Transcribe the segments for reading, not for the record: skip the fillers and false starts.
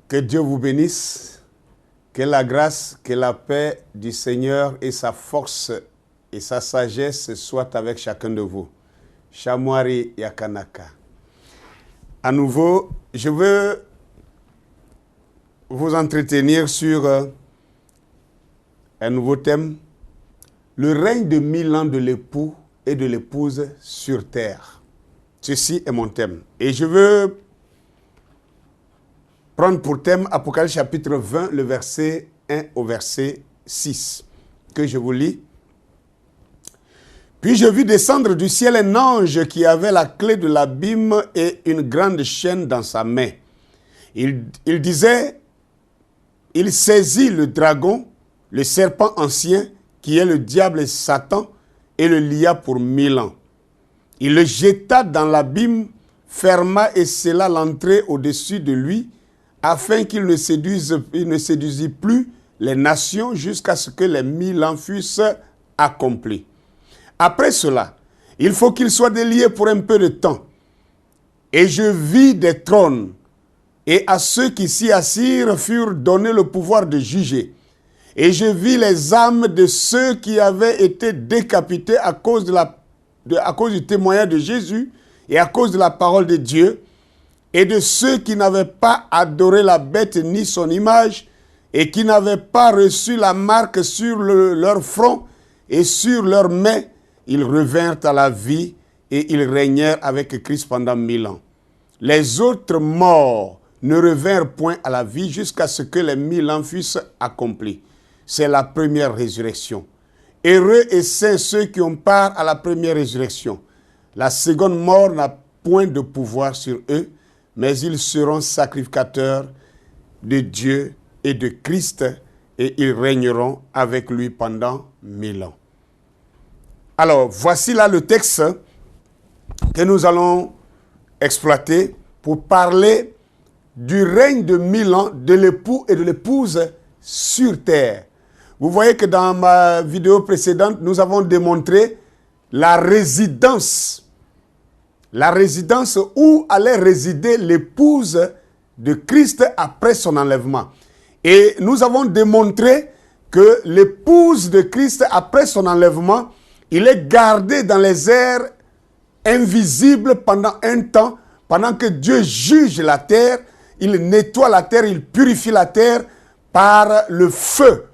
Que Dieu vous bénisse, que la grâce, que la paix du Seigneur et sa force et sa sagesse soient avec chacun de vous. Shamwari Yakanaka. À nouveau, je veux vous entretenir sur un nouveau thème, le règne de 1000 ans de l'époux et de l'épouse sur terre. Ceci est mon thème. Et je veux prendre pour thème Apocalypse chapitre 20, le verset 1 au verset 6, que je vous lis. Puis je vis descendre du ciel un ange qui avait la clé de l'abîme et une grande chaîne dans sa main. Il disait, il saisit le dragon, le serpent ancien, qui est le diable et Satan, et le lia pour 1000 ans. Il le jeta dans l'abîme, ferma et scella l'entrée au-dessus de lui, afin qu'il ne séduisit plus les nations jusqu'à ce que les 1000 ans fussent accomplis. Après cela, il faut qu'il soit délié pour un peu de temps. Et je vis des trônes, et à ceux qui s'y assirent furent donnés le pouvoir de juger. Et je vis les âmes de ceux qui avaient été décapités à cause du témoignage de Jésus et à cause de la parole de Dieu, et de ceux qui n'avaient pas adoré la bête ni son image, et qui n'avaient pas reçu la marque sur leur front et sur leurs mains. Ils revinrent à la vie et ils régnèrent avec Christ pendant 1000 ans. Les autres morts ne revinrent point à la vie jusqu'à ce que les 1000 ans fussent accomplis. C'est la première résurrection. Heureux et saints ceux qui ont part à la première résurrection. La seconde mort n'a point de pouvoir sur eux, mais ils seront sacrificateurs de Dieu et de Christ, et ils régneront avec lui pendant 1000 ans. Alors, voici là le texte que nous allons exploiter pour parler du règne de 1000 ans de l'époux et de l'épouse sur terre. Vous voyez que dans ma vidéo précédente, nous avons démontré la résidence où allait résider l'épouse de Christ après son enlèvement. Et nous avons démontré que l'épouse de Christ après son enlèvement, il est gardé dans les airs invisibles pendant un temps, pendant que Dieu juge la terre, il nettoie la terre, il purifie la terre par le feu,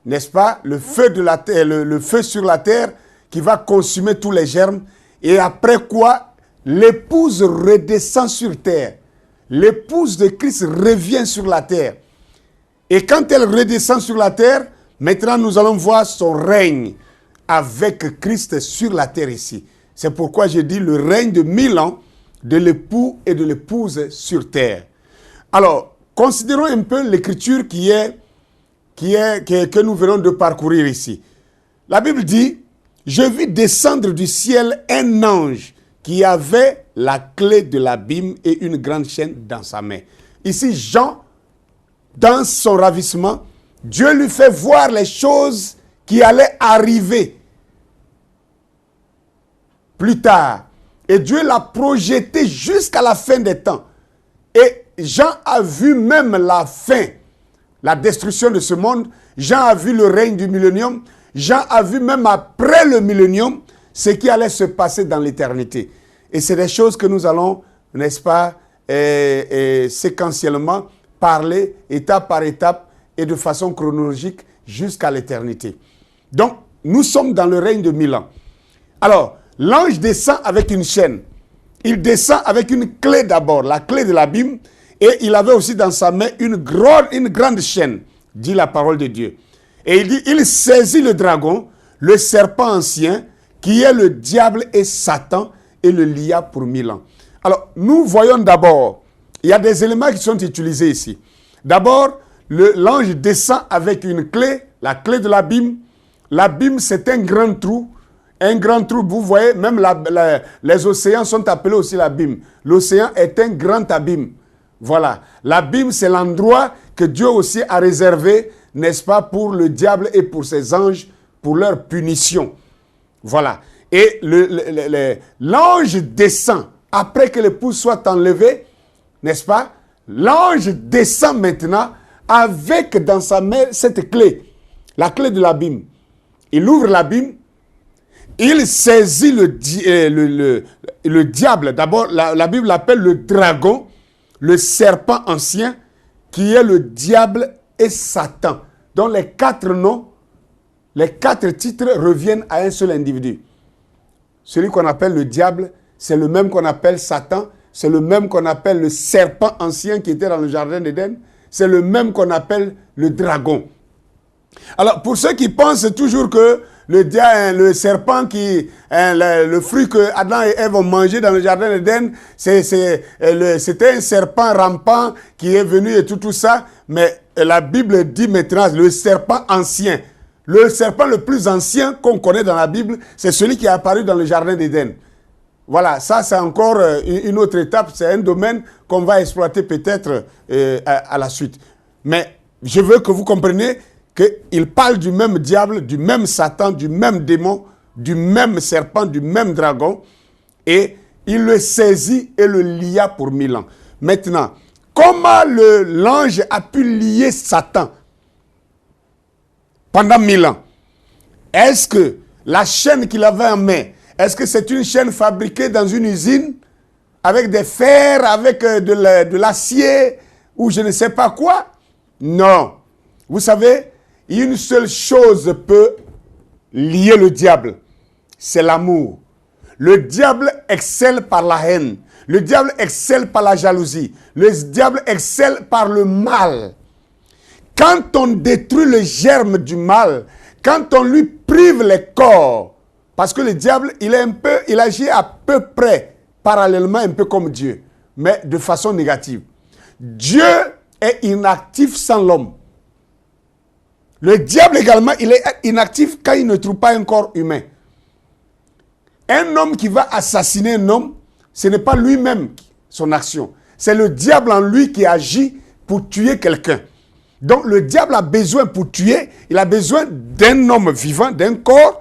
n'est-ce pas? Le feu de la terre, le feu sur la terre qui va consumer tous les germes. Et après quoi, l'épouse redescend sur terre. L'épouse de Christ revient sur la terre. Et quand elle redescend sur la terre, maintenant nous allons voir son règne avec Christ sur la terre ici. C'est pourquoi je dis le règne de 1000 ans de l'époux et de l'épouse sur terre. Alors, considérons un peu l'écriture que nous venons de parcourir ici. La Bible dit, je vis descendre du ciel un ange qui avait la clé de l'abîme et une grande chaîne dans sa main. Ici, Jean, dans son ravissement, Dieu lui fait voir les choses qui allaient arriver plus tard. Et Dieu l'a projeté jusqu'à la fin des temps. Et Jean a vu même la fin, la destruction de ce monde. Jean a vu le règne du millénium. Jean a vu même après le millénium ce qui allait se passer dans l'éternité. Et c'est des choses que nous allons, n'est-ce pas, séquentiellement parler étape par étape et de façon chronologique jusqu'à l'éternité. Donc, nous sommes dans le règne de 1000 ans. Alors, l'ange descend avec une chaîne. Il descend avec une clé d'abord, la clé de l'abîme, et il avait aussi dans sa main une grande chaîne, dit la parole de Dieu. Et il dit, il saisit le dragon, le serpent ancien, qui est le diable et Satan, et le lia pour 1000 ans. Alors, nous voyons d'abord, il y a des éléments qui sont utilisés ici. D'abord, l'ange descend avec une clé, la clé de l'abîme. L'abîme, c'est un grand trou. Un grand trou, vous voyez, même les océans sont appelés aussi l'abîme. L'océan est un grand abîme. Voilà. L'abîme, c'est l'endroit que Dieu aussi a réservé, n'est-ce pas, pour le diable et pour ses anges, pour leur punition. Voilà. Et l'ange descend après que l'épouse soit enlevée, n'est-ce pas? l'ange descend maintenant avec dans sa main cette clé, la clé de l'abîme. Il ouvre l'abîme, il saisit le diable. D'abord, la Bible l'appelle le dragon, le serpent ancien, qui est le diable et Satan. Donc les 4 noms, les 4 titres reviennent à un seul individu. Celui qu'on appelle le diable, c'est le même qu'on appelle Satan, c'est le même qu'on appelle le serpent ancien qui était dans le jardin d'Éden, c'est le même qu'on appelle le dragon. Alors, pour ceux qui pensent toujours que le serpent, le fruit que Adam et Ève ont mangé dans le jardin d'Éden, c'était un serpent rampant qui est venu et tout ça, mais la Bible dit maintenant le serpent ancien. Le serpent le plus ancien qu'on connaît dans la Bible, c'est celui qui est apparu dans le jardin d'Éden. Voilà, ça c'est encore une autre étape, c'est un domaine qu'on va exploiter peut-être à la suite. Mais je veux que vous compreniez qu'il parle du même diable, du même Satan, du même démon, du même serpent, du même dragon, et il le saisit et le lia pour 1000 ans. Maintenant, comment l'ange a pu lier Satan pendant 1000 ans? Est-ce que la chaîne qu'il avait en main, est-ce que c'est une chaîne fabriquée dans une usine avec des fers, avec de l'acier ou je ne sais pas quoi? Non. Vous savez, une seule chose peut lier le diable, c'est l'amour. Le diable excelle par la haine. Le diable excelle par la jalousie. Le diable excelle par le mal. Quand on détruit le germe du mal, quand on lui prive les corps, parce que le diable, il agit à peu près, parallèlement, un peu comme Dieu, mais de façon négative. Dieu est inactif sans l'homme. Le diable également, il est inactif quand il ne trouve pas un corps humain. Un homme qui va assassiner un homme, ce n'est pas lui-même son action. C'est le diable en lui qui agit pour tuer quelqu'un. Donc le diable a besoin pour tuer, il a besoin d'un homme vivant, d'un corps,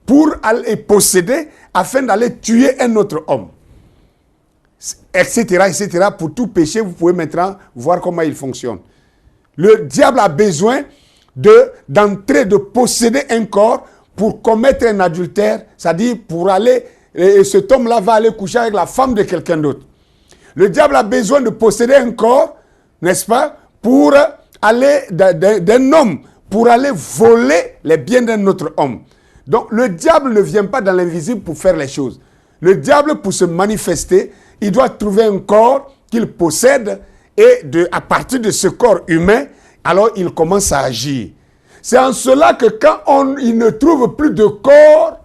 pour aller posséder, afin d'aller tuer un autre homme. Etc., etc. Pour tout péché, vous pouvez maintenant voir comment il fonctionne. Le diable a besoin d'entrer, de posséder un corps pour commettre un adultère, c'est-à-dire pour aller, et cet homme-là va aller coucher avec la femme de quelqu'un d'autre. Le diable a besoin de posséder un corps, n'est-ce pas, pour aller, d'un homme, pour aller voler les biens d'un autre homme. Donc le diable ne vient pas dans l'invisible pour faire les choses. Le diable, pour se manifester, il doit trouver un corps qu'il possède et à partir de ce corps humain, alors il commence à agir. C'est en cela que quand il ne trouve plus de corps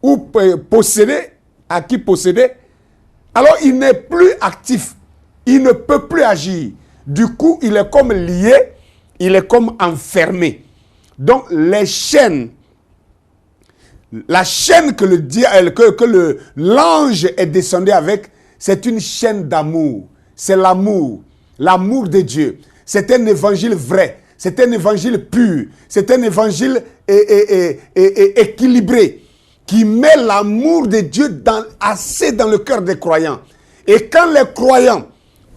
ou posséder, à qui posséder, alors il n'est plus actif. Il ne peut plus agir. Du coup, il est comme lié, il est comme enfermé. Donc les chaînes, la chaîne que l'ange est descendu avec, c'est une chaîne d'amour. C'est l'amour de Dieu. C'est un évangile vrai. C'est un évangile pur. C'est un évangile équilibré qui met l'amour de Dieu assez dans le cœur des croyants. Et quand les croyants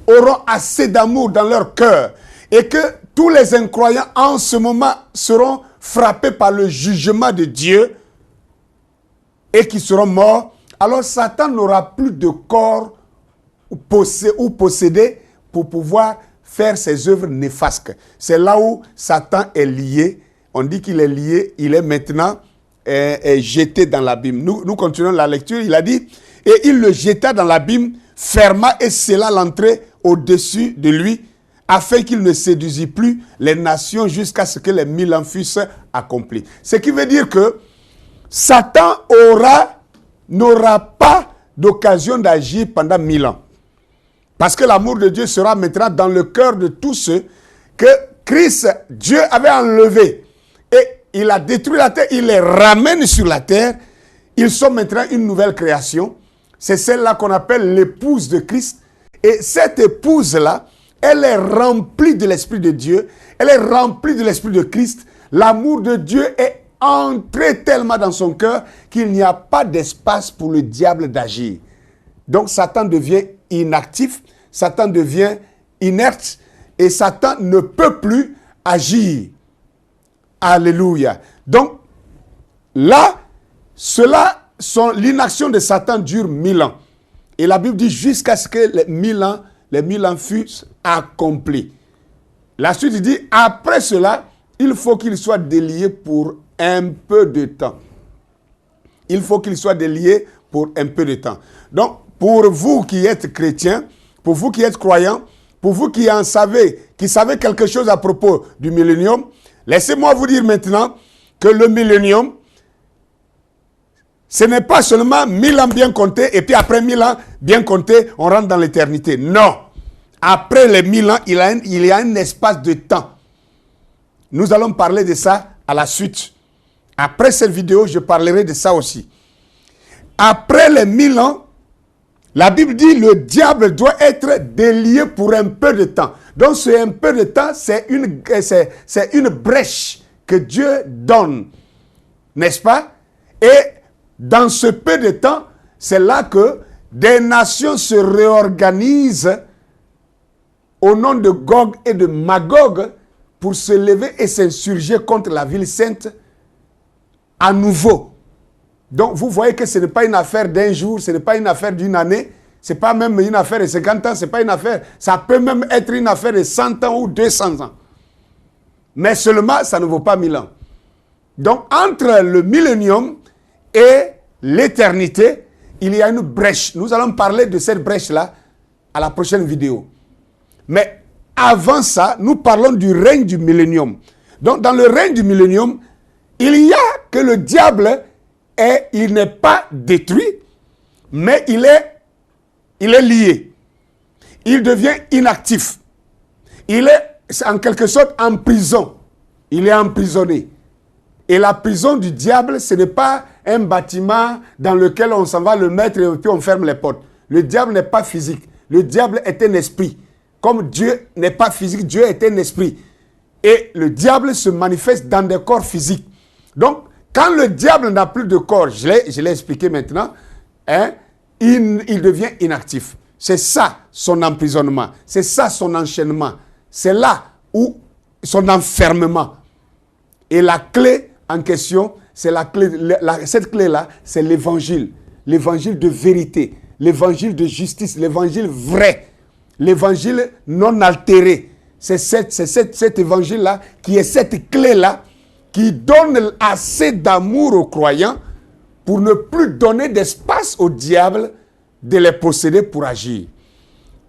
auront assez d'amour dans leur cœur et que tous les incroyants en ce moment seront frappés par le jugement de Dieu et qui seront morts, alors Satan n'aura plus de corps ou possédé pour pouvoir faire ses œuvres néfastes. C'est là où Satan est lié. On dit qu'il est lié, il est maintenant jeté dans l'abîme. Nous continuons la lecture. Il a dit, et il le jeta dans l'abîme, ferma et scella l'entrée au-dessus de lui, afin qu'il ne séduisit plus les nations jusqu'à ce que les 1000 ans fussent accomplis. Ce qui veut dire que Satan n'aura pas d'occasion d'agir pendant 1000 ans. Parce que l'amour de Dieu sera maintenant dans le cœur de tous ceux que Christ, Dieu avait enlevé. Et il a détruit la terre, il les ramène sur la terre. Ils sont maintenant une nouvelle création. C'est celle-là qu'on appelle l'épouse de Christ. Et cette épouse-là, elle est remplie de l'Esprit de Dieu. Elle est remplie de l'Esprit de Christ. L'amour de Dieu est entré tellement dans son cœur qu'il n'y a pas d'espace pour le diable d'agir. Donc Satan devient inactif. Satan devient inerte et Satan ne peut plus agir. Alléluia. Donc, là, l'inaction de Satan dure 1000 ans. Et la Bible dit jusqu'à ce que les 1000 ans fussent accomplis. La suite dit, après cela, il faut qu'il soit délié pour un peu de temps. Il faut qu'il soit délié pour un peu de temps. Donc, pour vous qui êtes chrétiens, pour vous qui êtes croyants, pour vous qui savez quelque chose à propos du millénium, laissez-moi vous dire maintenant que le millénium, ce n'est pas seulement 1000 ans bien comptés et puis après 1000 ans bien comptés, on rentre dans l'éternité. Non. Après les 1000 ans, il y a un espace de temps. Nous allons parler de ça à la suite. Après cette vidéo, je parlerai de ça aussi. Après les 1000 ans, la Bible dit le diable doit être délié pour un peu de temps. Donc, ce un peu de temps, c'est une brèche que Dieu donne. N'est-ce pas? Et dans ce peu de temps, c'est là que des nations se réorganisent au nom de Gog et de Magog pour se lever et s'insurger contre la ville sainte à nouveau. Donc, vous voyez que ce n'est pas une affaire d'un jour, ce n'est pas une affaire d'une année, ce n'est pas même une affaire de 50 ans, ce n'est pas une affaire, ça peut même être une affaire de 100 ans ou 200 ans. Mais seulement, ça ne vaut pas 1000 ans. Donc, entre le millénium et l'éternité, il y a une brèche. Nous allons parler de cette brèche-là à la prochaine vidéo. Mais avant ça, nous parlons du règne du millénium. Donc, dans le règne du millénium, il y a que le diable il n'est pas détruit, mais il est lié. Il devient inactif. Il est en quelque sorte en prison. Il est emprisonné. Et la prison du diable, ce n'est pas un bâtiment dans lequel on s'en va le mettre et puis on ferme les portes. Le diable n'est pas physique. Le diable est un esprit. Comme Dieu n'est pas physique, Dieu est un esprit. Et le diable se manifeste dans des corps physiques. Donc, quand le diable n'a plus de corps, je l'ai expliqué maintenant, il devient inactif. C'est ça son emprisonnement. C'est ça son enchaînement. C'est là où son enfermement. Et la clé en question, c'est la clé. Cette clé-là, c'est l'évangile. L'évangile de vérité. L'évangile de justice. L'évangile vrai. L'évangile non altéré. C'est cet évangile-là qui est cette clé-là qui donne assez d'amour aux croyants pour ne plus donner d'espace au diable de les posséder pour agir.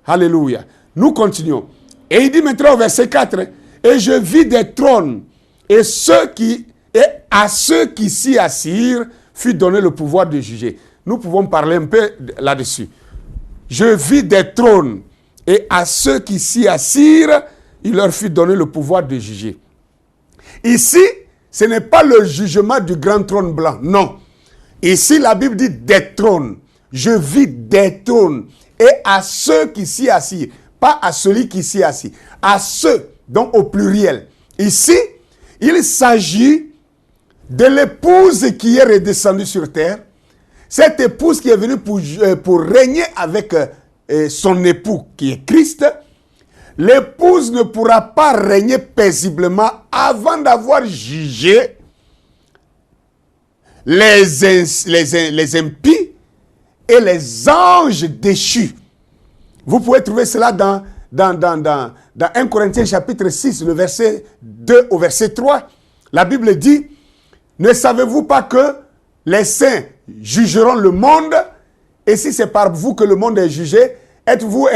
Alléluia. Nous continuons. Et il dit maintenant au verset 4, « Et je vis des trônes, et à ceux qui s'y assirent fut donné le pouvoir de juger. » Nous pouvons parler un peu là-dessus. « Je vis des trônes, et à ceux qui s'y assirent, il leur fut donné le pouvoir de juger. » Ici, ce n'est pas le jugement du grand trône blanc, non. Ici, la Bible dit des trônes. Je vis des trônes. Et à ceux qui s'y assirent, pas à celui qui s'y assit, à ceux, donc au pluriel. Ici, il s'agit de l'épouse qui est redescendue sur terre. Cette épouse qui est venue pour régner avec son époux qui est Christ. L'épouse ne pourra pas régner paisiblement avant d'avoir jugé les impies et les anges déchus. Vous pouvez trouver cela dans 1 Corinthiens chapitre 6, le verset 2 au verset 3. La Bible dit, « Ne savez-vous pas que les saints jugeront le monde, et si c'est par vous que le monde est jugé, êtes-vous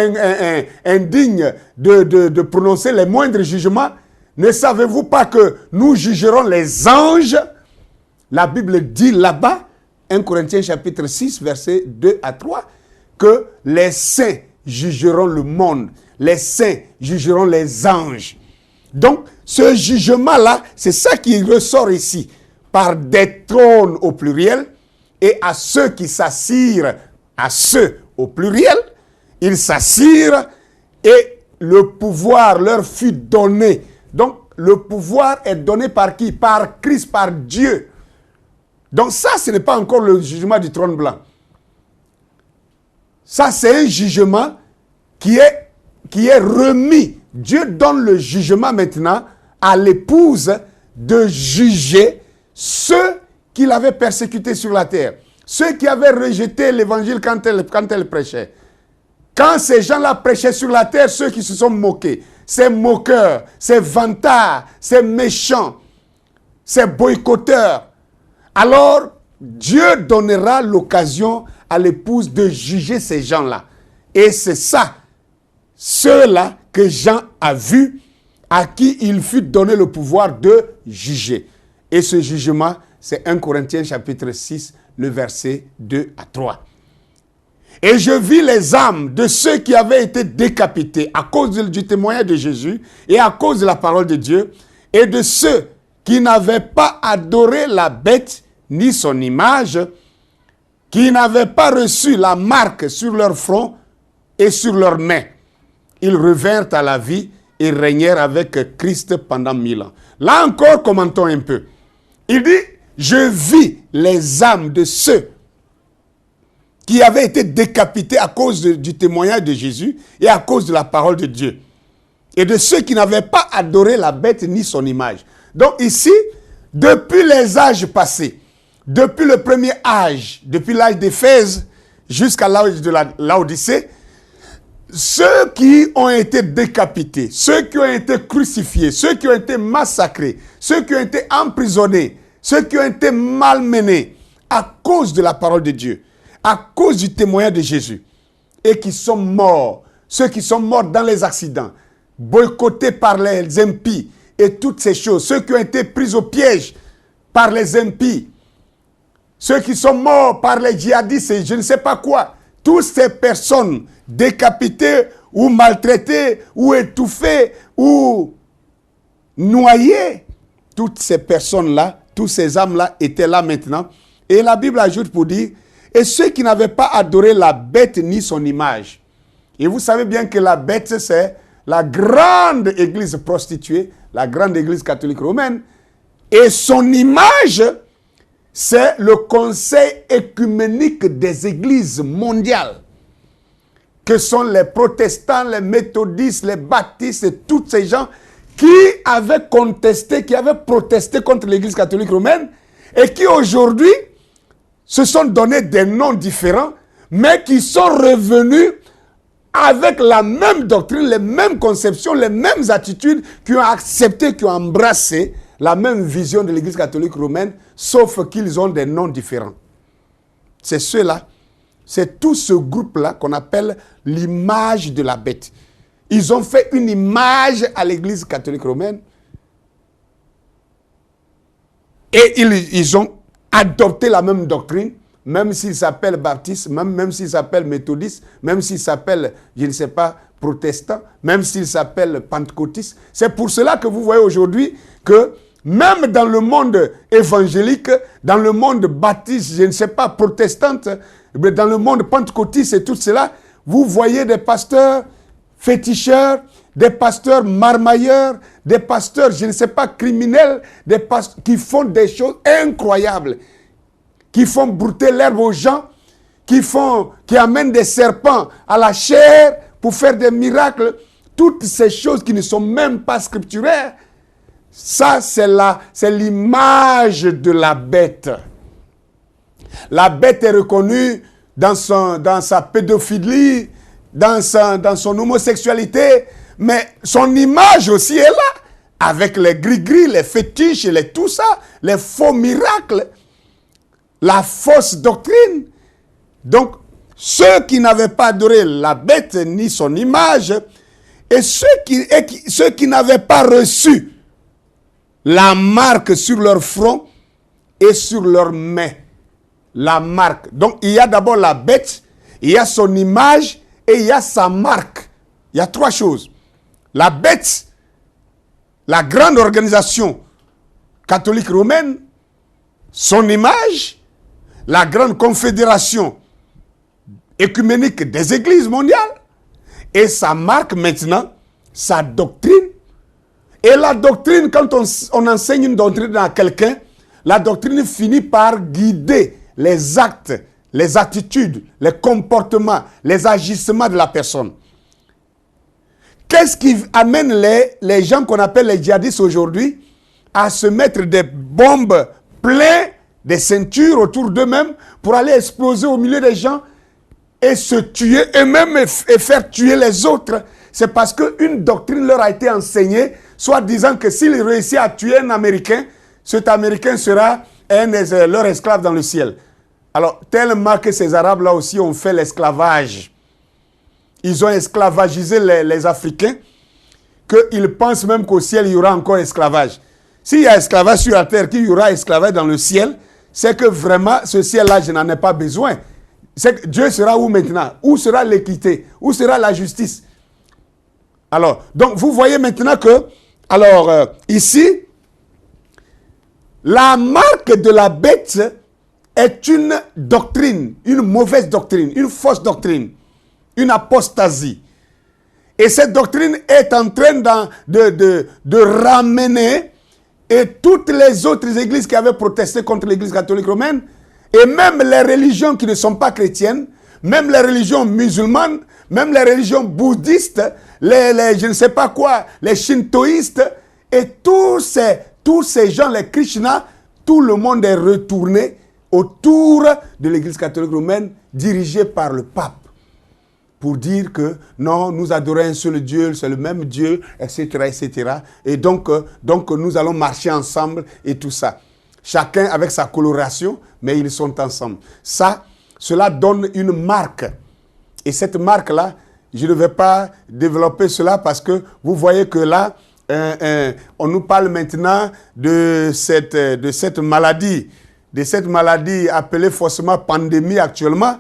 indigne de prononcer les moindres jugements? Ne savez-vous pas que nous jugerons les anges ?» La Bible dit là-bas, 1 Corinthiens chapitre 6, versets 2 à 3, que les saints jugeront le monde. Les saints jugeront les anges. Donc, ce jugement-là, c'est ça qui ressort ici, par des trônes au pluriel, et à ceux qui s'assirent, à ceux au pluriel, ils s'assirent et le pouvoir leur fut donné. Donc, le pouvoir est donné par qui? Par Christ, par Dieu. Donc ça, ce n'est pas encore le jugement du trône blanc. Ça, c'est un jugement qui est remis. Dieu donne le jugement maintenant à l'épouse de juger ceux qui l'avaient persécuté sur la terre. Ceux qui avaient rejeté l'évangile quand elle prêchait. Quand ces gens-là prêchaient sur la terre, ceux qui se sont moqués, ces moqueurs, ces vantards, ces méchants, ces boycotteurs, alors Dieu donnera l'occasion à l'épouse de juger ces gens-là. Et c'est ça, ceux-là que Jean a vus, à qui il fut donné le pouvoir de juger. Et ce jugement, c'est 1 Corinthiens chapitre 6, le verset 2 à 3. Et je vis les âmes de ceux qui avaient été décapités à cause du témoignage de Jésus et à cause de la parole de Dieu, et de ceux qui n'avaient pas adoré la bête ni son image, qui n'avaient pas reçu la marque sur leur front et sur leurs mains. Ils revinrent à la vie et régnèrent avec Christ pendant 1000 ans. Là encore, commentons un peu. Il dit, je vis les âmes de ceux qui avaient été décapités à cause du témoignage de Jésus et à cause de la parole de Dieu. Et de ceux qui n'avaient pas adoré la bête ni son image. Donc ici, depuis les âges passés, depuis le premier âge, depuis l'âge d'Éphèse jusqu'à l'âge de la Laodicée, ceux qui ont été décapités, ceux qui ont été crucifiés, ceux qui ont été massacrés, ceux qui ont été emprisonnés, ceux qui ont été malmenés à cause de la parole de Dieu, à cause du témoignage de Jésus, et qui sont morts, ceux qui sont morts dans les accidents, boycottés par les impies et toutes ces choses, ceux qui ont été pris au piège par les impies, ceux qui sont morts par les djihadistes et je ne sais pas quoi, toutes ces personnes décapitées ou maltraitées ou étouffées ou noyées, toutes ces personnes-là, tous ces âmes-là étaient là maintenant. Et la Bible ajoute pour dire, et ceux qui n'avaient pas adoré la bête ni son image. Et vous savez bien que la bête, c'est la grande église prostituée, la grande église catholique romaine. Et son image, c'est le conseil œcuménique des églises mondiales, que sont les protestants, les méthodistes, les baptistes et tous ces gens qui avaient contesté, qui avaient protesté contre l'église catholique romaine et qui aujourd'hui se sont donné des noms différents, mais qui sont revenus avec la même doctrine, les mêmes conceptions, les mêmes attitudes, qui ont accepté, qui ont embrassé la même vision de l'église catholique romaine, sauf qu'ils ont des noms différents. C'est ceux-là, c'est tout ce groupe-là qu'on appelle l'image de la bête. Ils ont fait une image à l'église catholique romaine et ils ont adopté la même doctrine, même s'ils s'appellent baptistes, même s'ils s'appellent méthodistes, même s'ils s'appellent, je ne sais pas, protestants, même s'ils s'appellent pentecôtistes. C'est pour cela que vous voyez aujourd'hui que même dans le monde évangélique, dans le monde baptiste, je ne sais pas, protestante, mais dans le monde pentecôtiste et tout cela, vous voyez des pasteurs féticheurs, des pasteurs marmailleurs, des pasteurs, je ne sais pas, criminels, des pasteurs qui font des choses incroyables, qui font brouter l'herbe aux gens, qui amènent des serpents à la chair pour faire des miracles, toutes ces choses qui ne sont même pas scripturaires. Ça, c'est l'image de la bête. La bête est reconnue dans sa pédophilie, dans son homosexualité, mais son image aussi est là, avec les gris-gris, les fétiches, tout ça, les faux miracles, la fausse doctrine. Donc, ceux qui n'avaient pas adoré la bête ni son image, et ceux qui n'avaient pas reçu la marque sur leur front et sur leurs mains. La marque. Donc, il y a d'abord la bête, il y a son image et il y a sa marque. Il y a trois choses. La bête, la grande organisation catholique romaine, son image, la grande confédération œcuménique des églises mondiales, et sa marque maintenant, sa doctrine. Et la doctrine, quand on enseigne une doctrine à quelqu'un, la doctrine finit par guider les actes, les attitudes, les comportements, les agissements de la personne. Qu'est-ce qui amène les gens qu'on appelle les djihadistes aujourd'hui à se mettre des bombes pleines, des ceintures autour d'eux-mêmes pour aller exploser au milieu des gens et se tuer eux-mêmes et faire tuer les autres? C'est parce qu'une doctrine leur a été enseignée, soit disant que s'ils réussissent à tuer un Américain, cet Américain sera leur esclave dans le ciel. Alors, tellement que ces Arabes-là aussi ont fait l'esclavage. Ils ont esclavagisé les Africains, qu'ils pensent même qu'au ciel, il y aura encore esclavage. S'il y a esclavage sur la terre, qu'il y aura esclavage dans le ciel, c'est que vraiment, ce ciel-là, je n'en ai pas besoin. C'est que Dieu sera où maintenant? Où sera l'équité? Où sera la justice? Alors, donc, vous voyez maintenant que, ici, la marque de la bête est une doctrine, une mauvaise doctrine, une fausse doctrine, une apostasie. Et cette doctrine est en train de ramener et toutes les autres églises qui avaient protesté contre l'église catholique romaine, et même les religions qui ne sont pas chrétiennes, même les religions musulmanes, même les religions bouddhistes, je ne sais pas quoi, les shintoïstes, et tous ces gens, les Krishna, tout le monde est retourné autour de l'église catholique romaine dirigée par le pape pour dire que non, nous adorons un seul Dieu, c'est le même Dieu, etc., etc. Et donc nous allons marcher ensemble et tout ça. Chacun avec sa coloration, mais ils sont ensemble. Cela donne une marque. Et cette marque-là, je ne vais pas développer cela parce que vous voyez que là, on nous parle maintenant de cette maladie appelée faussement pandémie actuellement,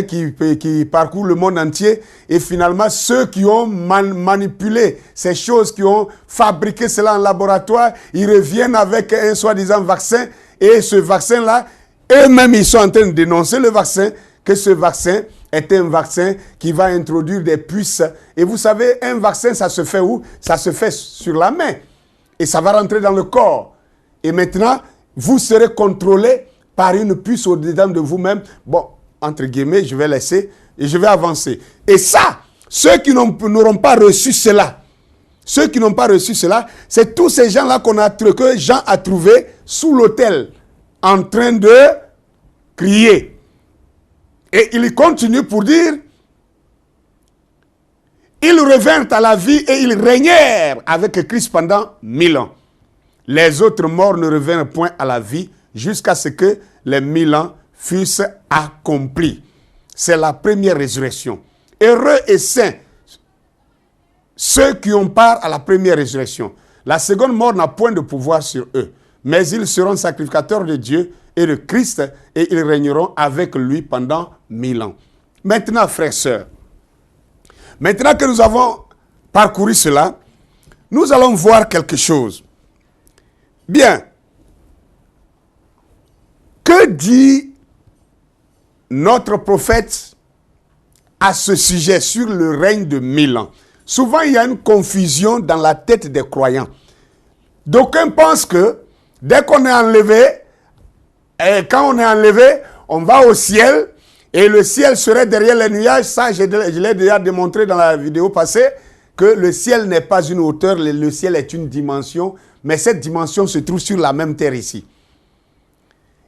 qui parcourt le monde entier. Et finalement, ceux qui ont manipulé ces choses, qui ont fabriqué cela en laboratoire, ils reviennent avec un soi-disant vaccin. Et ce vaccin-là, eux-mêmes, ils sont en train de dénoncer le vaccin, que ce vaccin est un vaccin qui va introduire des puces. Et vous savez, un vaccin, ça se fait où? Ça se fait sur la main. Et ça va rentrer dans le corps. Et maintenant, vous serez contrôlé par une puce au-dedans de vous-même. Bon, entre guillemets, je vais laisser et je vais avancer. Et ça, ceux qui n'auront pas reçu cela, c'est tous ces gens-là que Jean a trouvés sous l'autel, en train de crier. Et il continue pour dire, ils revinrent à la vie et ils régnèrent avec Christ pendant 1000 ans. Les autres morts ne revinrent point à la vie jusqu'à ce que les 1000 ans fussent accomplis. C'est la première résurrection. Heureux et saints ceux qui ont part à la première résurrection. La seconde mort n'a point de pouvoir sur eux, mais ils seront sacrificateurs de Dieu et de Christ, et ils régneront avec lui pendant 1000 ans. Maintenant, frères, sœurs, maintenant que nous avons parcouru cela, nous allons voir quelque chose. Bien, que dit notre prophète à ce sujet sur le règne de 1000 ans? Souvent, il y a une confusion dans la tête des croyants. D'aucuns pensent que dès qu'on est enlevé, et quand on est enlevé, on va au ciel, et le ciel serait derrière les nuages. Ça, je l'ai déjà démontré dans la vidéo passée, que le ciel n'est pas une hauteur, le ciel est une dimension, mais cette dimension se trouve sur la même terre ici.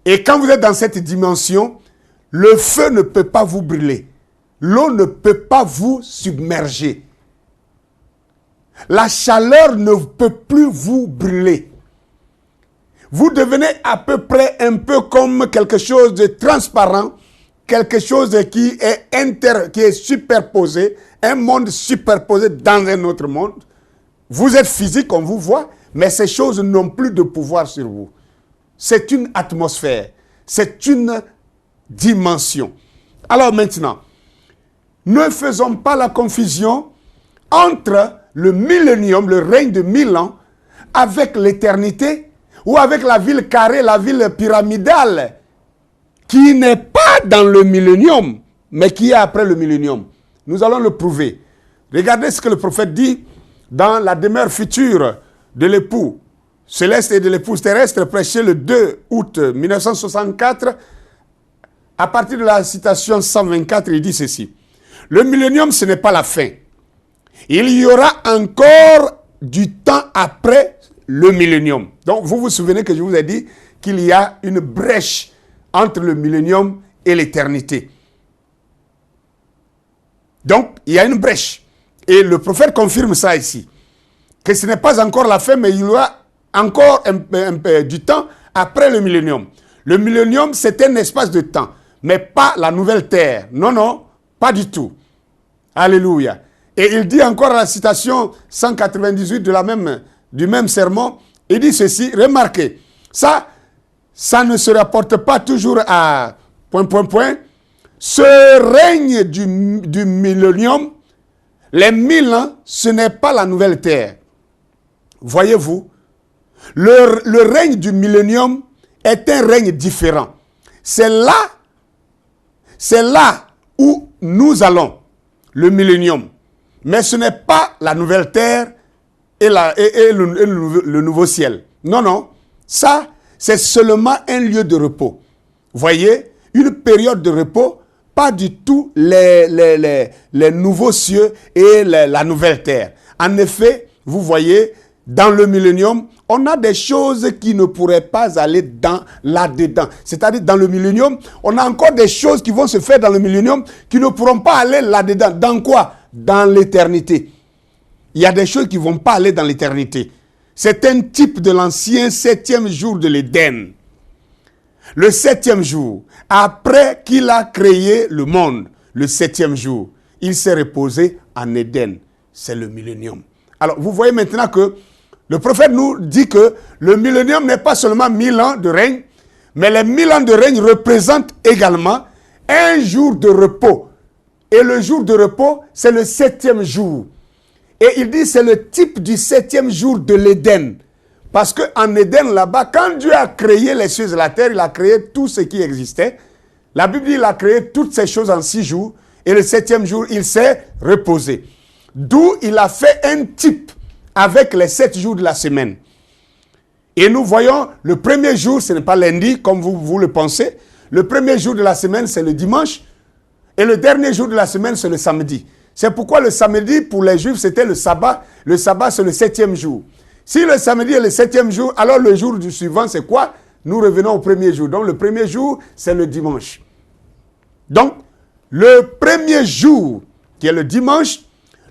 Et quand vous êtes dans cette dimension, le feu ne peut pas vous brûler. L'eau ne peut pas vous submerger. La chaleur ne peut plus vous brûler. Vous devenez à peu près un peu comme quelque chose de transparent, quelque chose qui est superposé, un monde superposé dans un autre monde. Vous êtes physique, on vous voit, mais ces choses n'ont plus de pouvoir sur vous. C'est une atmosphère, c'est une dimension. Alors maintenant, ne faisons pas la confusion entre le millénium, le règne de 1000 ans, avec l'éternité, ou avec la ville carrée, la ville pyramidale, qui n'est pas dans le millénium, mais qui est après le millénium. Nous allons le prouver. Regardez ce que le prophète dit dans la demeure future de l'époux céleste et de l'épouse terrestre, prêché le 2 août 1964. À partir de la citation 124, il dit ceci. Le millénium, ce n'est pas la fin. Il y aura encore du temps après le millénium. Donc, vous vous souvenez que je vous ai dit qu'il y a une brèche entre le millénium et l'éternité. Donc, il y a une brèche. Et le prophète confirme ça ici. Que ce n'est pas encore la fin, mais il y aura encore du temps après le millénium. Le millénium, c'est un espace de temps, mais pas la nouvelle terre. Non, non, pas du tout. Alléluia. Et il dit encore à la citation 198 du même sermon, il dit ceci, remarquez, ça ne se rapporte pas toujours à ... Ce règne du millénium, les 1000 ans, ce n'est pas la nouvelle terre. Voyez-vous, le règne du millénium est un règne différent. C'est là où nous allons, le millénium. Mais ce n'est pas la nouvelle terre et le nouveau ciel. Non, non. Ça, c'est seulement un lieu de repos. Voyez, une période de repos, pas du tout les nouveaux cieux et la nouvelle terre. En effet, vous voyez, dans le millénium, on a des choses qui ne pourraient pas aller là-dedans. C'est-à-dire, dans le millénium, on a encore des choses qui vont se faire dans le millénium qui ne pourront pas aller là-dedans. Dans quoi? Dans l'éternité. Il y a des choses qui ne vont pas aller dans l'éternité. C'est un type de l'ancien 7e jour de l'Éden. Le 7e jour, après qu'il a créé le monde, le 7e jour, il s'est reposé en Éden. C'est le millénium. Alors, vous voyez maintenant que le prophète nous dit que le millénium n'est pas seulement 1000 ans de règne, mais les 1000 ans de règne représentent également un jour de repos. Et le jour de repos, c'est le 7e jour. Et il dit c'est le type du 7e jour de l'Éden. Parce qu'en Éden, là-bas, quand Dieu a créé les cieux et la terre, il a créé tout ce qui existait. La Bible dit qu'il a créé toutes ces choses en 6 jours. Et le 7e jour, il s'est reposé. D'où il a fait un type avec les 7 jours de la semaine. Et nous voyons, le premier jour, ce n'est pas lundi, comme vous le pensez. Le premier jour de la semaine, c'est le dimanche. Et le dernier jour de la semaine, c'est le samedi. C'est pourquoi le samedi, pour les Juifs, c'était le sabbat. Le sabbat, c'est le 7e jour. Si le samedi est le 7e jour, alors le jour du suivant, c'est quoi? Nous revenons au premier jour. Donc, le premier jour, c'est le dimanche. Donc, le premier jour, qui est le dimanche,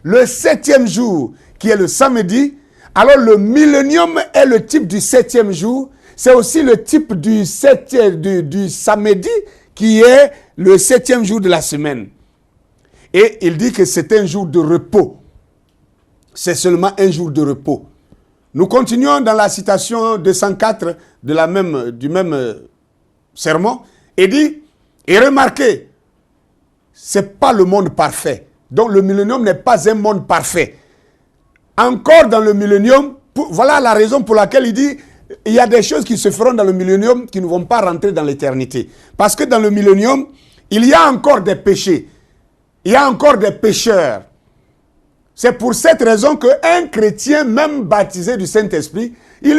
le 7e jour, qui est le samedi, alors le millénium est le type du 7e jour. C'est aussi le type du samedi, qui est le 7e jour de la semaine. Et il dit que c'est un jour de repos. C'est seulement un jour de repos. Nous continuons dans la citation 204 du même sermon. Il dit, et remarquez, ce n'est pas le monde parfait. Donc le millénium n'est pas un monde parfait. Encore dans le millénium, voilà la raison pour laquelle il dit, il y a des choses qui se feront dans le millénium qui ne vont pas rentrer dans l'éternité. Parce que dans le millénium, il y a encore des péchés. Il y a encore des pécheurs. C'est pour cette raison qu'un chrétien, même baptisé du Saint-Esprit, il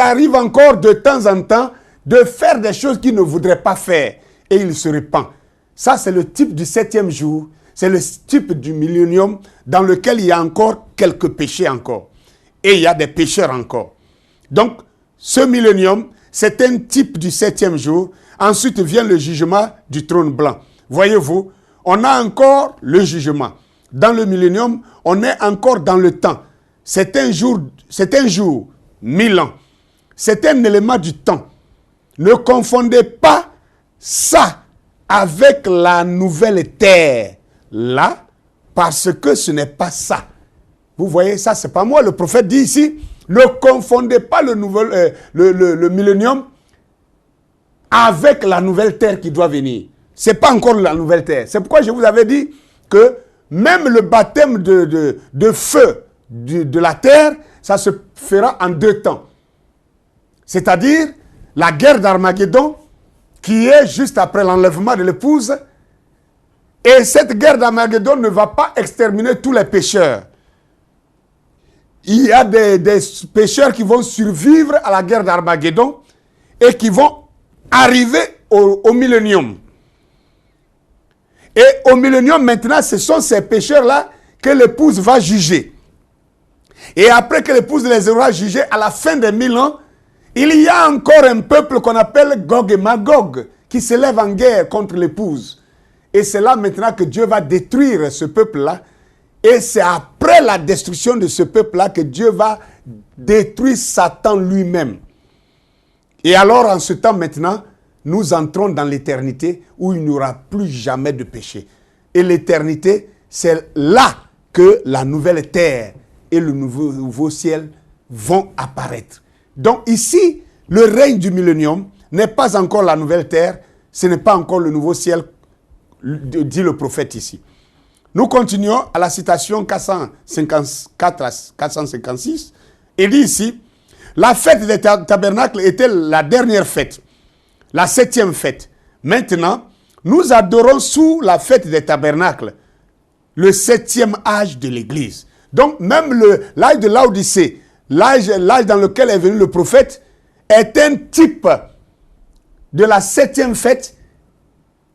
arrive encore de temps en temps de faire des choses qu'il ne voudrait pas faire. Et il se repent. Ça, c'est le type du 7e jour. C'est le type du millénium dans lequel il y a encore quelques péchés encore. Et il y a des pécheurs encore. Donc, ce millénium, c'est un type du 7e jour. Ensuite vient le jugement du trône blanc. Voyez-vous, on a encore le jugement. Dans le millénium, on est encore dans le temps. C'est un jour, 1000 ans. C'est un élément du temps. Ne confondez pas ça avec la nouvelle terre. Là, parce que ce n'est pas ça. Vous voyez, ça, c'est pas moi. Le prophète dit ici, ne confondez pas le millénium avec la nouvelle terre qui doit venir. Ce n'est pas encore la nouvelle terre. C'est pourquoi je vous avais dit que même le baptême de feu de la terre, ça se fera en 2 temps. C'est-à-dire la guerre d'Armageddon, qui est juste après l'enlèvement de l'épouse. Et cette guerre d'Armageddon ne va pas exterminer tous les pécheurs. Il y a des pécheurs qui vont survivre à la guerre d'Armageddon et qui vont arriver au millénium. Et au millénium, maintenant, ce sont ces pécheurs-là que l'épouse va juger. Et après que l'épouse les aura jugés, à la fin des 1000 ans, il y a encore un peuple qu'on appelle Gog et Magog, qui se lève en guerre contre l'épouse. Et c'est là maintenant que Dieu va détruire ce peuple-là. Et c'est après la destruction de ce peuple-là que Dieu va détruire Satan lui-même. Et alors, en ce temps maintenant, nous entrons dans l'éternité où il n'y aura plus jamais de péché. Et l'éternité, c'est là que la nouvelle terre et le nouveau ciel vont apparaître. Donc ici, le règne du millénium n'est pas encore la nouvelle terre, ce n'est pas encore le nouveau ciel, dit le prophète ici. Nous continuons à la citation 454 à 456. Il dit ici, la fête des tabernacles était la dernière fête, la 7e fête. Maintenant, nous adorons sous la fête des tabernacles, le 7e âge de l'Église. Donc même l'âge de Laodicée, l'âge dans lequel est venu le prophète, est un type de la 7e fête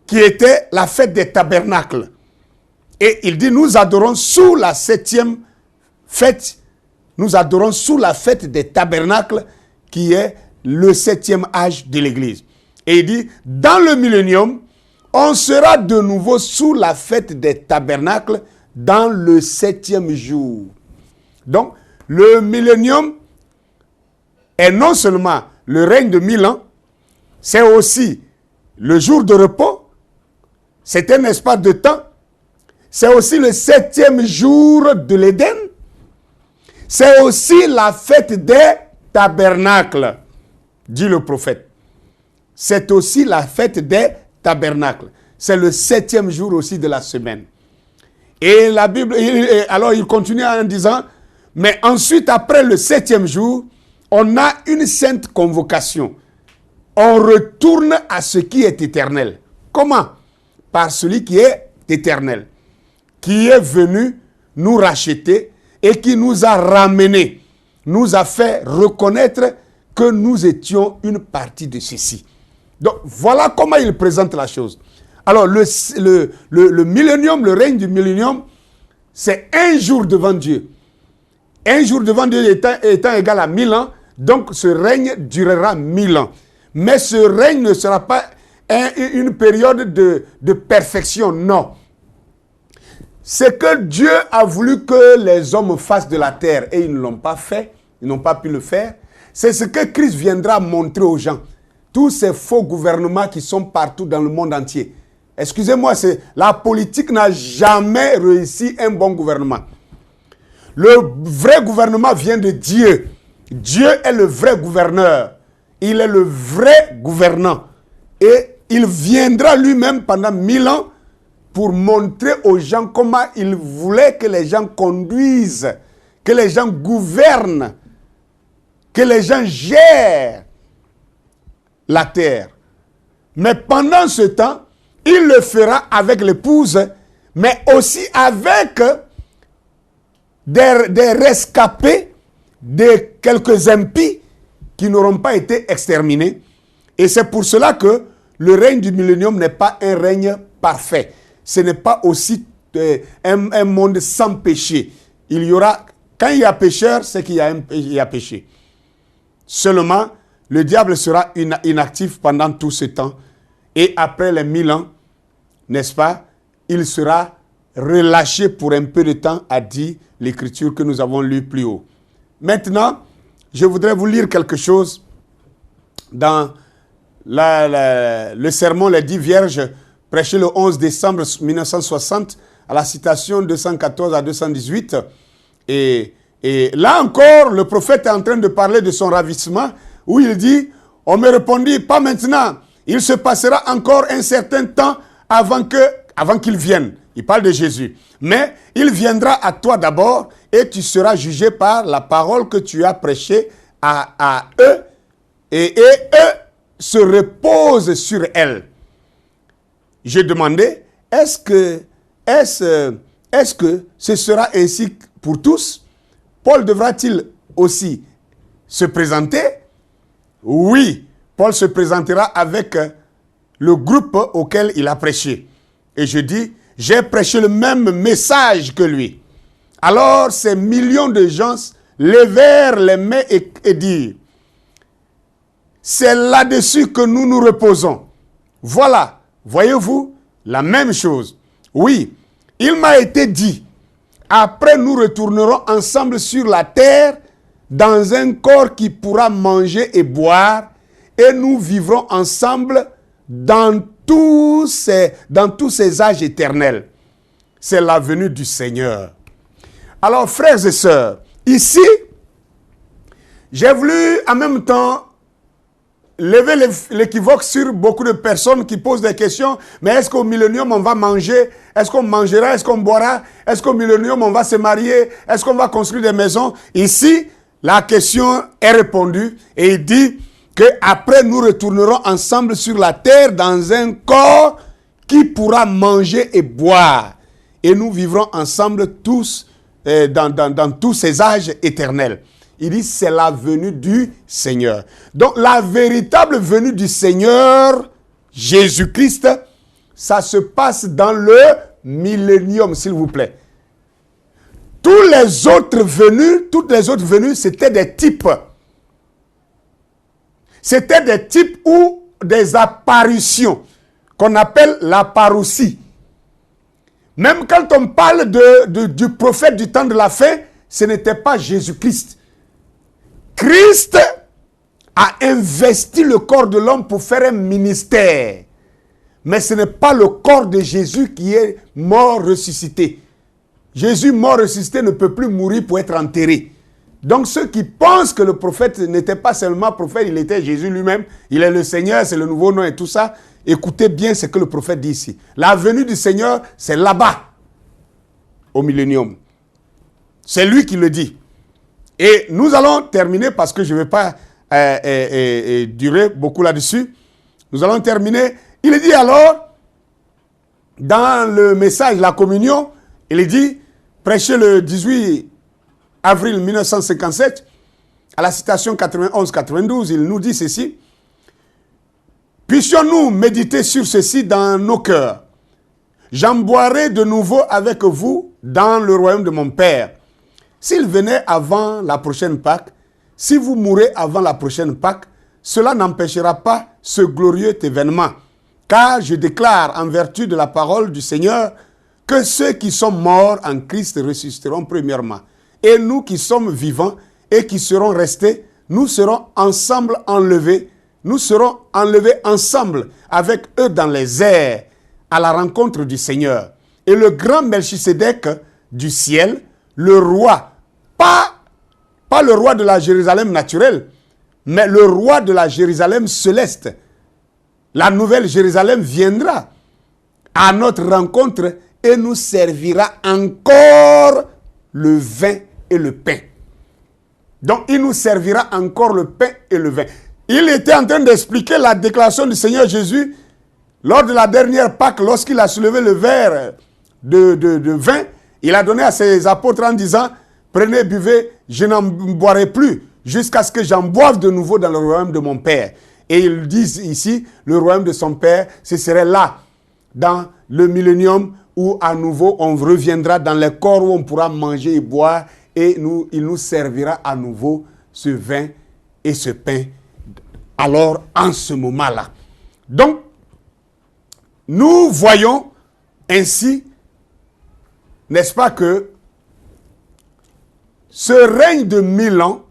qui était la fête des tabernacles. Et il dit, nous adorons sous la 7e fête, nous adorons sous la fête des tabernacles qui est le 7e âge de l'Église. Et il dit, dans le millénium, on sera de nouveau sous la fête des tabernacles dans le 7e jour. Donc, le millénium est non seulement le règne de 1000 ans, c'est aussi le jour de repos, c'est un espace de temps, c'est aussi le 7e jour de l'Éden, c'est aussi la fête des tabernacles, dit le prophète. C'est aussi la fête des tabernacles. C'est le 7e jour aussi de la semaine. Et la Bible, alors il continue en disant, mais ensuite, après le 7e jour, on a une sainte convocation. On retourne à ce qui est éternel. Comment? Par celui qui est éternel, qui est venu nous racheter et qui nous a ramenés, nous a fait reconnaître que nous étions une partie de ceci. Donc, voilà comment il présente la chose. Alors, le millénium, le règne du millénium, c'est un jour devant Dieu. Un jour devant Dieu étant égal à 1000 ans, donc ce règne durera 1000 ans. Mais ce règne ne sera pas une période de perfection, non. C'est que Dieu a voulu que les hommes fassent de la terre et ils ne l'ont pas fait, ils n'ont pas pu le faire. C'est ce que Christ viendra montrer aux gens. Tous ces faux gouvernements qui sont partout dans le monde entier. Excusez-moi, la politique n'a jamais réussi un bon gouvernement. Le vrai gouvernement vient de Dieu. Dieu est le vrai gouverneur. Il est le vrai gouvernant. Et il viendra lui-même pendant 1000 ans pour montrer aux gens comment il voulait que les gens conduisent, que les gens gouvernent, que les gens gèrent la terre. Mais pendant ce temps, il le fera avec l'épouse, mais aussi avec des rescapés, de quelques impies qui n'auront pas été exterminés. Et c'est pour cela que le règne du millénium n'est pas un règne parfait. Ce n'est pas aussi un monde sans péché. Il y aura, quand il y a pécheur, c'est qu'il y a péché. Seulement, le diable sera inactif pendant tout ce temps. Et après les 1000 ans, n'est-ce pas, il sera relâché pour un peu de temps, a dit l'écriture que nous avons lue plus haut. Maintenant, je voudrais vous lire quelque chose dans le sermon Les 10 Vierges, prêché le 11 décembre 1960, à la citation 214 à 218. Et là encore, le prophète est en train de parler de son ravissement, où il dit, on me répondit, pas maintenant, il se passera encore un certain temps avant qu'il vienne. Il parle de Jésus. Mais il viendra à toi d'abord et tu seras jugé par la parole que tu as prêchée à eux. Et eux se reposent sur elle. J'ai demandé, est-ce que ce sera ainsi pour tous? Paul devra-t-il aussi se présenter? Oui, Paul se présentera avec le groupe auquel il a prêché. Et je dis, j'ai prêché le même message que lui. Alors ces millions de gens levèrent les mains et dirent, c'est là-dessus que nous nous reposons. Voilà, voyez-vous, la même chose. Oui, il m'a été dit, après nous retournerons ensemble sur la terre dans un corps qui pourra manger et boire et nous vivrons ensemble dans tous ces âges éternels. C'est la venue du Seigneur. Alors, frères et sœurs, ici, j'ai voulu en même temps lever l'équivoque sur beaucoup de personnes qui posent des questions. Mais est-ce qu'au millénium, on va manger? Est-ce qu'on mangera? Est-ce qu'on boira? Est-ce qu'au millénium, on va se marier? Est-ce qu'on va construire des maisons? Ici, la question est répondue et il dit qu'après nous retournerons ensemble sur la terre dans un corps qui pourra manger et boire. Et nous vivrons ensemble tous dans tous ces âges éternels. Il dit c'est la venue du Seigneur. Donc la véritable venue du Seigneur, Jésus-Christ, ça se passe dans le millénium, s'il vous plaît. Toutes les autres venues, c'était des types. C'était des types ou des apparitions qu'on appelle la parousie. Même quand on parle du prophète du temps de la fin, ce n'était pas Jésus-Christ. Christ a investi le corps de l'homme pour faire un ministère. Mais ce n'est pas le corps de Jésus qui est mort ressuscité. Jésus mort ressuscité ne peut plus mourir pour être enterré. Donc ceux qui pensent que le prophète n'était pas seulement prophète, il était Jésus lui-même, il est le Seigneur, c'est le nouveau nom et tout ça, écoutez bien ce que le prophète dit ici. La venue du Seigneur, c'est là-bas, au millénium. C'est lui qui le dit. Et nous allons terminer, parce que je ne vais pas durer beaucoup là-dessus. Nous allons terminer. Il dit alors, dans le message, la communion, il dit, prêché le 18 avril 1957, à la citation 91-92, il nous dit ceci. Puissions-nous méditer sur ceci dans nos cœurs. J'en boirai de nouveau avec vous dans le royaume de mon Père. S'il venait avant la prochaine Pâque, si vous mourrez avant la prochaine Pâque, cela n'empêchera pas ce glorieux événement. Car je déclare en vertu de la parole du Seigneur que ceux qui sont morts en Christ ressusciteront premièrement. Et nous qui sommes vivants et qui serons restés, nous serons ensemble enlevés. Nous serons enlevés ensemble avec eux dans les airs à la rencontre du Seigneur. Et le grand Melchisédek du ciel, le roi, pas le roi de la Jérusalem naturelle, mais le roi de la Jérusalem céleste. La nouvelle Jérusalem viendra à notre rencontre et nous servira encore le vin et le pain. Donc, il nous servira encore le pain et le vin. Il était en train d'expliquer la déclaration du Seigneur Jésus lors de la dernière Pâque, lorsqu'il a soulevé le verre de vin. Il a donné à ses apôtres en disant, prenez, buvez, je n'en boirai plus jusqu'à ce que j'en boive de nouveau dans le royaume de mon Père. Et ils disent ici, le royaume de son Père, ce serait là, dans le millénium, où à nouveau on reviendra dans les corps où on pourra manger et boire, et il nous servira à nouveau ce vin et ce pain, alors en ce moment-là. Donc, nous voyons ainsi, n'est-ce pas, que ce règne de 1000 ans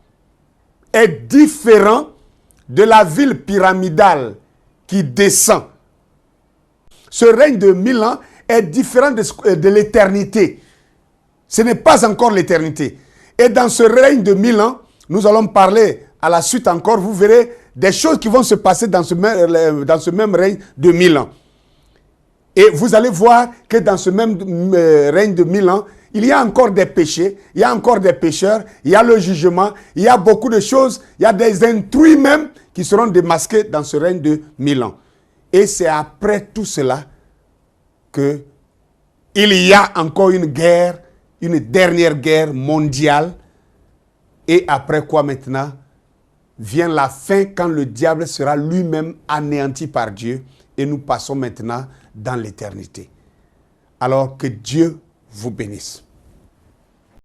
est différent de la ville pyramidale qui descend. Ce règne de 1000 ans est différent de l'éternité. Ce n'est pas encore l'éternité. Et dans ce règne de 1000 ans, nous allons parler à la suite encore, vous verrez des choses qui vont se passer dans ce même règne de 1000 ans. Et vous allez voir que dans ce même règne de 1000 ans, il y a encore des péchés, il y a encore des pécheurs, il y a le jugement, il y a beaucoup de choses, il y a des intrus même qui seront démasqués dans ce règne de 1000 ans. Et c'est après tout cela qu'il y a encore une guerre, une dernière guerre mondiale. Et après quoi maintenant vient la fin quand le diable sera lui-même anéanti par Dieu et nous passons maintenant dans l'éternité. Alors que Dieu vous bénisse.